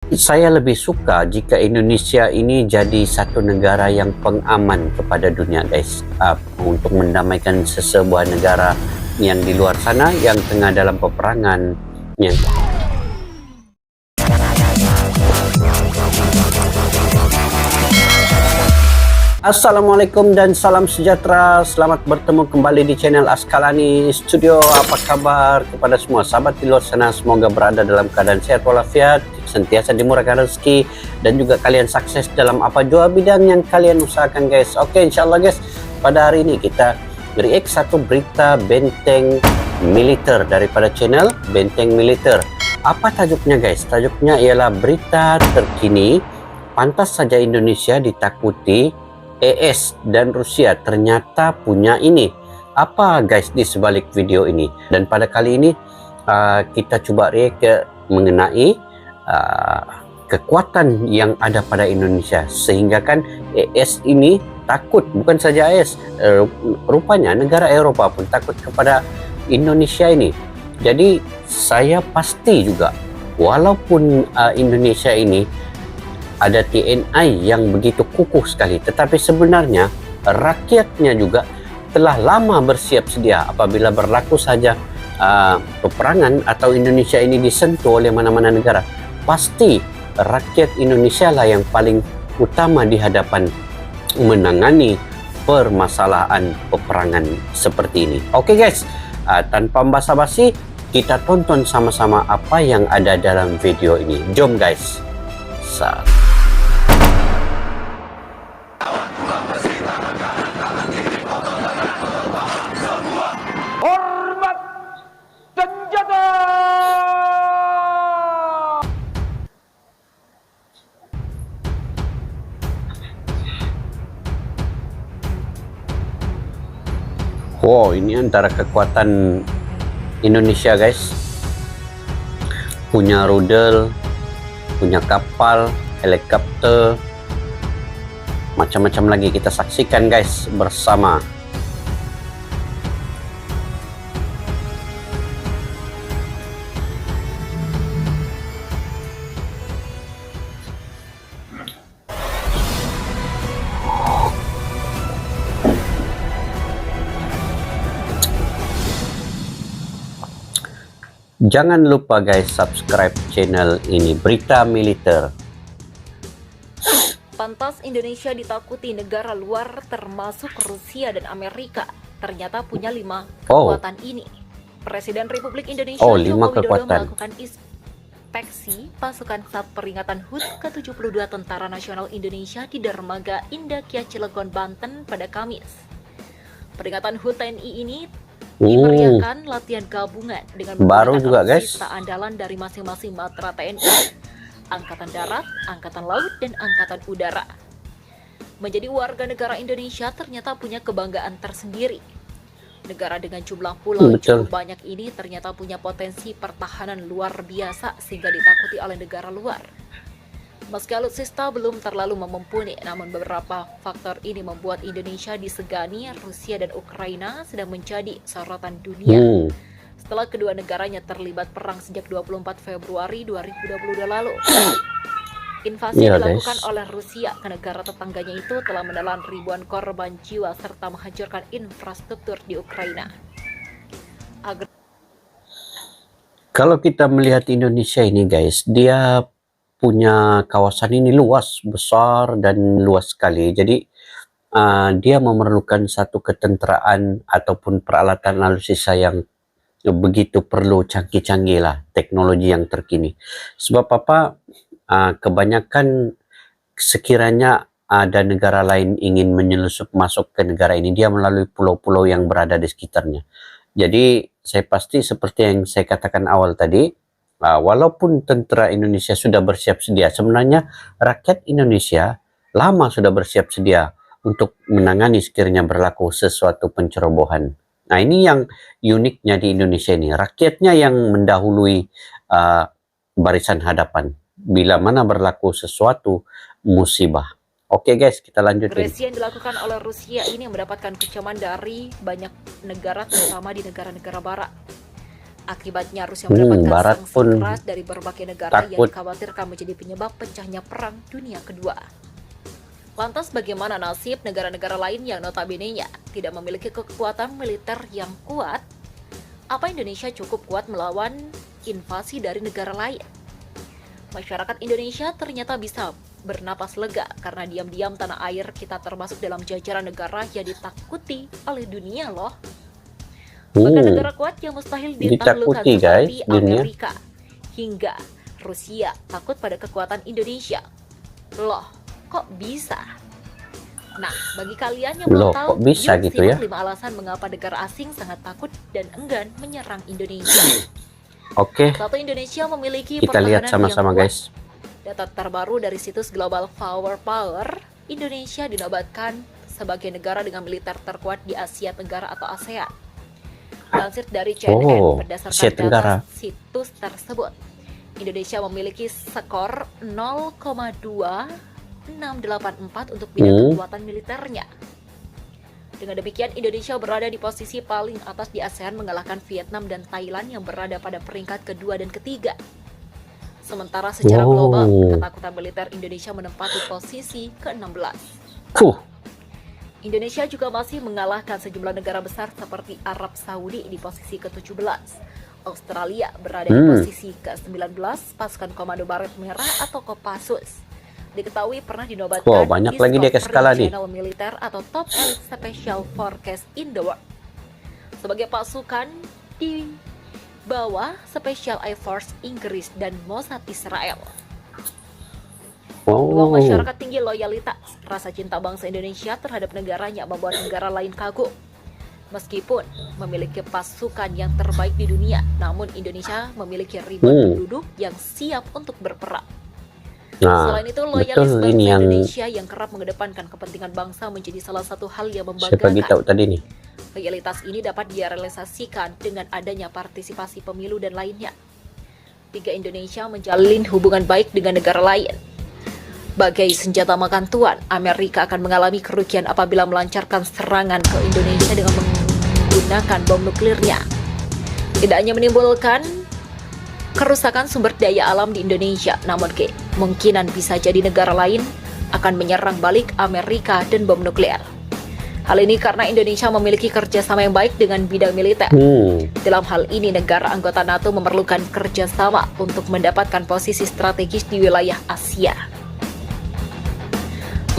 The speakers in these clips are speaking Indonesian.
Saya lebih suka jika Indonesia ini jadi satu negara yang pengaman kepada dunia, guys, untuk mendamaikan sesebuah negara yang di luar sana yang tengah dalam peperangan. Yang Assalamualaikum dan salam sejahtera. Selamat bertemu kembali di channel Askalani Studio. Apa kabar kepada semua sahabat di luar sana? Semoga berada dalam keadaan sehat walafiat, sentiasa dimurahkan rezeki, dan juga kalian sukses dalam apa jua bidang yang kalian usahakan, guys. Oke, insyaallah guys, pada hari ini kita react satu berita benteng militer daripada channel Benteng Militer. Apa tajuknya, guys? Tajuknya ialah berita terkini, pantas saja Indonesia ditakuti, AS dan Rusia ternyata punya ini. Apa, guys, di sebalik video ini? Dan pada kali ini kita coba react mengenai kekuatan yang ada pada Indonesia, sehingga kan AS ini takut. Bukan saja AS, rupanya negara Eropa pun takut kepada Indonesia ini. Jadi saya pasti juga, walaupun Indonesia ini ada TNI yang begitu kukuh sekali, tetapi sebenarnya rakyatnya juga telah lama bersiap sedia apabila berlaku saja peperangan atau Indonesia ini disentuh oleh mana-mana negara. Pasti rakyat Indonesia lah yang paling utama di hadapan menangani permasalahan peperangan seperti ini. Oke, guys, tanpa basa-basi, kita tonton sama-sama apa yang ada dalam video ini. Jom, guys. Hormat senjata! Wow, ini antara kekuatan Indonesia, guys. Punya rudal, punya kapal, helikopter, macam-macam lagi kita saksikan, guys, bersama. Jangan lupa, guys, subscribe channel ini, Berita Militer. Pantas Indonesia ditakuti negara luar termasuk Rusia dan Amerika. Ternyata punya 5 kekuatan ini. Presiden Republik Indonesia Joko Widodo melakukan inspeksi pasukan saat peringatan HUT ke-72 Tentara Nasional Indonesia di Dermaga Indah Kiat Cilegon, Banten pada Kamis. Peringatan HUT TNI ini diberiakan latihan gabungan dengan baru juga, guys, andalan dari masing-masing matra TNI, Angkatan Darat, Angkatan Laut, dan Angkatan Udara. Menjadi warga negara Indonesia ternyata punya kebanggaan tersendiri. Negara dengan jumlah pulau cukup banyak ini ternyata punya potensi pertahanan luar biasa sehingga ditakuti oleh negara luar. Meski alutsista belum terlalu mumpuni, namun beberapa faktor ini membuat Indonesia disegani. Rusia dan Ukraina sedang menjadi sorotan dunia setelah kedua negaranya terlibat perang sejak 24 Februari 2022 lalu. Invasi dilakukan oleh Rusia ke negara tetangganya itu telah menelan ribuan korban jiwa serta menghancurkan infrastruktur di Ukraina. Kalau kita melihat Indonesia ini, guys, dia punya kawasan ini luas, besar dan luas sekali. Jadi dia memerlukan satu ketenteraan ataupun peralatan alutsista yang begitu perlu, canggih-canggih lah, teknologi yang terkini. Sebab apa? Kebanyakan sekiranya ada negara lain ingin menyelusup masuk ke negara ini, dia melalui pulau-pulau yang berada di sekitarnya. Jadi saya pasti seperti yang saya katakan awal tadi, walaupun tentara Indonesia sudah bersiap sedia, sebenarnya rakyat Indonesia lama sudah bersiap sedia untuk menangani sekiranya berlaku sesuatu pencerobohan. Nah, ini yang uniknya di Indonesia ini, rakyatnya yang mendahului barisan hadapan bila mana berlaku sesuatu musibah. Oke, guys, kita lanjutin. Agresi yang dilakukan oleh Rusia ini mendapatkan kecaman dari banyak negara, terutama di negara-negara barat. Akibatnya Rusia mendapatkan Barat sanksi pun keras dari berbagai negara yang takut. dikhawatirkan menjadi penyebab pecahnya Perang Dunia Kedua. Lantas bagaimana nasib negara-negara lain yang notabene-nya tidak memiliki kekuatan militer yang kuat? Apa Indonesia cukup kuat melawan invasi dari negara lain? Masyarakat Indonesia ternyata bisa bernapas lega karena diam-diam tanah air kita termasuk dalam jajaran negara yang ditakuti oleh dunia loh. Bahkan negara kuat yang mustahil ditaklukkan Ditakuti, guys, seperti dunia. Amerika hingga Rusia takut pada kekuatan Indonesia. Loh, kok bisa? Nah, bagi kalian yang Loh, mau tahu, kok bisa yuk gitu simak ya? 5 alasan mengapa negara asing sangat takut dan enggan menyerang Indonesia. Oke, Satu, Indonesia memiliki kita lihat pertahanan sama-sama yang kuat. guys. Data terbaru dari situs Global Power, Indonesia dinobatkan sebagai negara dengan militer terkuat di Asia Tenggara atau ASEAN. Lansir dari CNN, Oh, berdasarkan Asia Tenggara. data situs tersebut, Indonesia memiliki skor 0,2684 untuk bidang kekuatan militernya. Dengan demikian, Indonesia berada di posisi paling atas di ASEAN, mengalahkan Vietnam dan Thailand yang berada pada peringkat kedua dan ketiga. Sementara secara global, ketakutan militer Indonesia menempati posisi ke-16. Indonesia juga masih mengalahkan sejumlah negara besar seperti Arab Saudi di posisi ke-17. Australia berada di posisi ke-19, pasukan Komando Baret Merah atau Kopassus. Diketahui pernah dinobatkan banyak lagi dia ke skala nih. Regional Militer atau Top Elite Special Forces in the World. Sebagai pasukan di bawah Special Air Force Inggris dan Mossad Israel. Dua, masyarakat tinggi loyalitas. Rasa cinta bangsa Indonesia terhadap negaranya membuat negara lain kagum. Meskipun memiliki pasukan yang terbaik di dunia, namun Indonesia memiliki ribuan penduduk yang siap untuk berperang. Nah, Selain itu, loyalis betul bangsa ini yang Indonesia yang kerap mengedepankan kepentingan bangsa menjadi salah satu hal yang saya bagi tahu membanggakan. tadi nih. Loyalitas ini dapat direalisasikan dengan adanya partisipasi pemilu dan lainnya. 3, Indonesia menjalin hubungan baik dengan negara lain. Bagai senjata makan tuan, Amerika akan mengalami kerugian apabila melancarkan serangan ke Indonesia dengan menggunakan bom nuklirnya. Tidak hanya menimbulkan kerusakan sumber daya alam di Indonesia, namun kemungkinan bisa jadi negara lain akan menyerang balik Amerika dan bom nuklir. Hal ini karena Indonesia memiliki kerjasama yang baik dengan bidang militer. Dalam hal ini, negara anggota NATO memerlukan kerjasama untuk mendapatkan posisi strategis di wilayah Asia.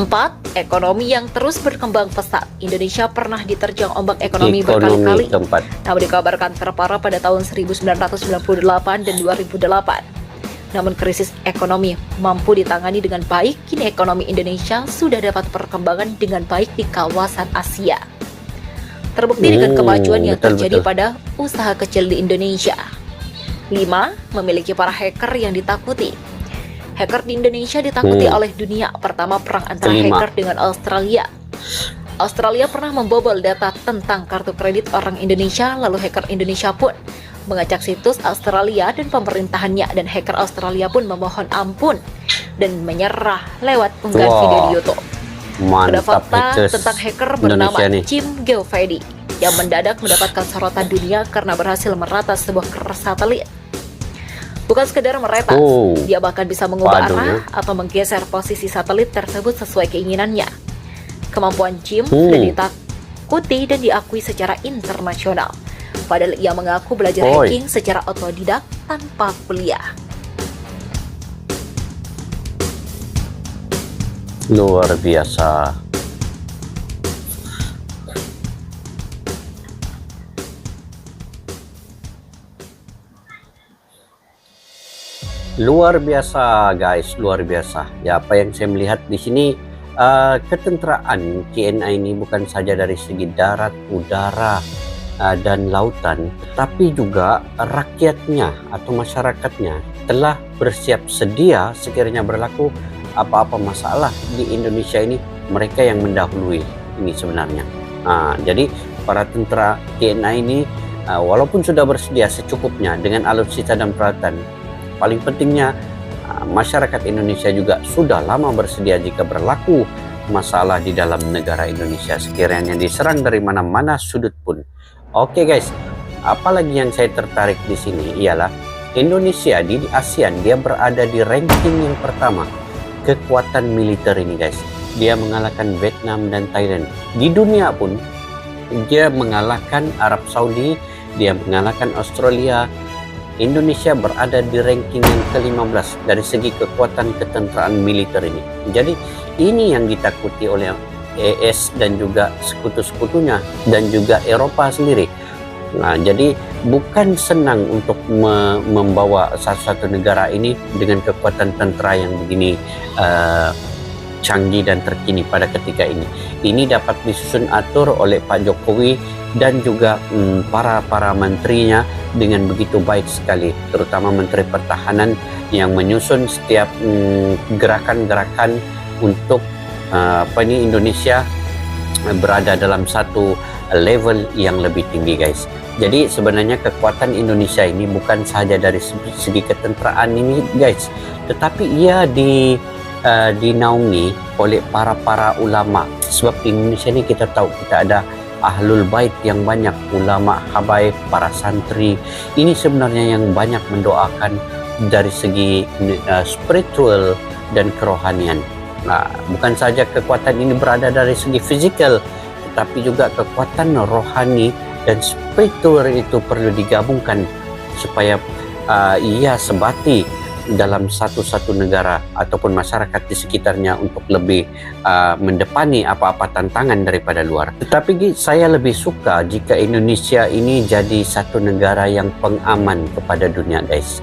4, ekonomi yang terus berkembang pesat. Indonesia pernah diterjang ombak ekonomi berkali-kali, keempat. namun dikabarkan terparah pada tahun 1998 dan 2008. Namun krisis ekonomi mampu ditangani dengan baik. Kini ekonomi Indonesia sudah dapat perkembangan dengan baik di kawasan Asia. Terbukti dengan kemajuan yang terjadi pada usaha kecil di Indonesia. 5, memiliki para hacker yang ditakuti. Hacker di Indonesia ditakuti oleh dunia. Pertama, perang antara hacker dengan Australia. Australia pernah membobol data tentang kartu kredit orang Indonesia, lalu hacker Indonesia pun mengacak situs Australia dan pemerintahannya, dan hacker Australia pun memohon ampun dan menyerah lewat unggahan video di YouTube. Ada fakta tentang hacker bernama Jim Geovedi yang mendadak mendapatkan sorotan dunia karena berhasil meratas sebuah keras satelit. Bukan sekedar meretas, dia bahkan bisa mengubah arah atau menggeser posisi satelit tersebut sesuai keinginannya. Kemampuan Jim sudah ditakuti dan diakui secara internasional. Padahal ia mengaku belajar hacking secara otodidak tanpa kuliah. Luar biasa. Luar biasa guys, luar biasa. Ya, apa yang saya melihat di sini, ketenteraan TNI ini bukan saja dari segi darat, udara, dan lautan, tapi juga rakyatnya atau masyarakatnya telah bersiap sedia sekiranya berlaku apa-apa masalah di Indonesia ini, mereka yang mendahului ini sebenarnya. Jadi para tentara TNI ini walaupun sudah bersedia secukupnya dengan alutsista dan peralatan, paling pentingnya masyarakat Indonesia juga sudah lama bersedia jika berlaku masalah di dalam negara Indonesia sekiranya diserang dari mana-mana sudut pun. Oke guys, apalagi yang saya tertarik di sini ialah Indonesia di ASEAN dia berada di ranking yang pertama kekuatan militer ini guys. Dia mengalahkan Vietnam dan Thailand. Di dunia pun dia mengalahkan Arab Saudi, dia mengalahkan Australia. Indonesia berada di ranking yang ke-15 dari segi kekuatan ketenteraan militer ini. Jadi ini yang ditakuti oleh AS dan juga sekutu-sekutunya dan juga Eropa sendiri. Nah, jadi bukan senang untuk membawa satu negara ini dengan kekuatan tentera yang begini canggih dan terkini pada ketika ini. Ini dapat disusun atur oleh Pak Jokowi dan juga para menterinya dengan begitu baik sekali, terutama Menteri Pertahanan yang menyusun setiap gerakan-gerakan untuk Indonesia berada dalam satu level yang lebih tinggi guys. Jadi sebenarnya kekuatan Indonesia ini bukan sahaja dari segi ketenteraan ini guys, tetapi ia dinaungi oleh para ulama. Sebab di Indonesia ini kita tahu kita ada ahlul bait yang banyak, ulama habaib, para santri. Ini sebenarnya yang banyak mendoakan dari segi spiritual dan kerohanian. Nah, bukan saja kekuatan ini berada dari segi fisikal, tetapi juga kekuatan rohani dan spiritual itu perlu digabungkan supaya ia sebati dalam satu negara ataupun masyarakat di sekitarnya untuk lebih mendepani apa-apa tantangan daripada luar. Tetapi saya lebih suka jika Indonesia ini jadi satu negara yang pengaman kepada dunia guys,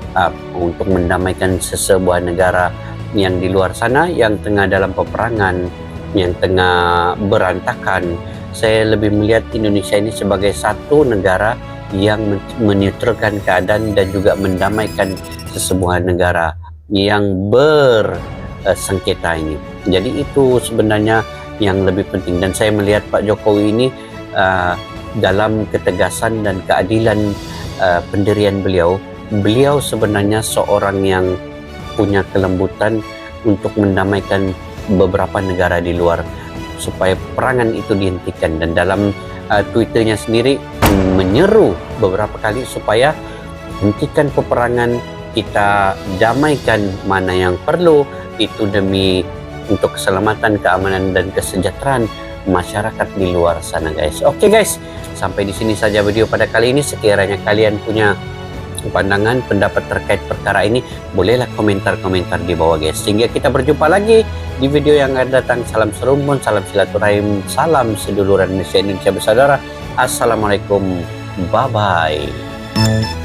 untuk mendamaikan sesebuah negara yang di luar sana yang tengah dalam peperangan, yang tengah berantakan. Saya lebih melihat Indonesia ini sebagai satu negara yang menetralkan keadaan dan juga mendamaikan sesebuah negara yang bersengketa ini. Jadi itu sebenarnya yang lebih penting, dan saya melihat Pak Jokowi ini dalam ketegasan dan keadilan pendirian beliau sebenarnya seorang yang punya kelembutan untuk mendamaikan beberapa negara di luar supaya perangan itu dihentikan, dan dalam Twitternya sendiri menyeru beberapa kali supaya hentikan peperangan, kita damaikan mana yang perlu, itu demi untuk keselamatan, keamanan dan kesejahteraan masyarakat di luar sana guys. Oke guys, sampai di sini saja video pada kali ini. Sekiranya kalian punya pandangan, pendapat terkait perkara ini, bolehlah komentar-komentar di bawah guys. Sehingga kita berjumpa lagi di video yang akan datang. Salam serumpun, salam silaturahim, salam seduluran Indonesia bersaudara. Assalamualaikum, bye bye.